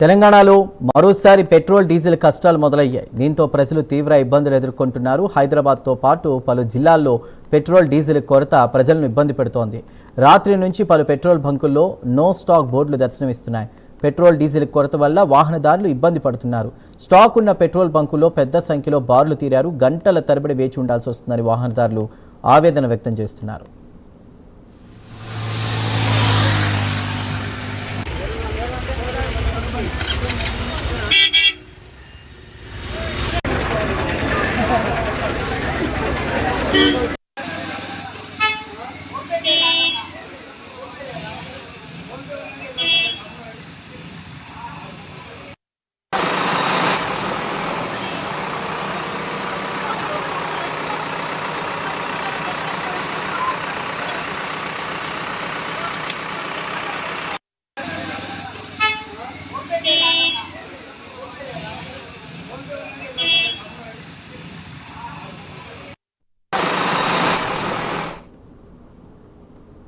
తెలంగాణలో మరోసారి petrol diesel కష్టాలు మొదలయ్యాయి. దీంతో ప్రజలు తీవ్ర ఇబ్బందులు ఎదుర్కొంటున్నారు. హైదరాబాద్తో పాటు పలు జిల్లాల్లో పెట్రోల్ డీజిల్ కొరత ప్రజలను ఇబ్బంది పెడుతోంది. రాత్రి నుంచి పలు పెట్రోల్ బంకుల్లో నో స్టాక్ బోర్డులు దర్శనమిస్తున్నాయి. పెట్రోల్ డీజిల్ కొరత వల్ల వాహనదారులు ఇబ్బంది పడుతున్నారు. స్టాక్ ఉన్న పెట్రోల్ బంకుల్లో పెద్ద సంఖ్యలో బార్లు తీరారు. గంటల తరబడి వేచి ఉండాల్సి వస్తుందని వాహనదారులు ఆవేదన వ్యక్తం చేస్తున్నారు.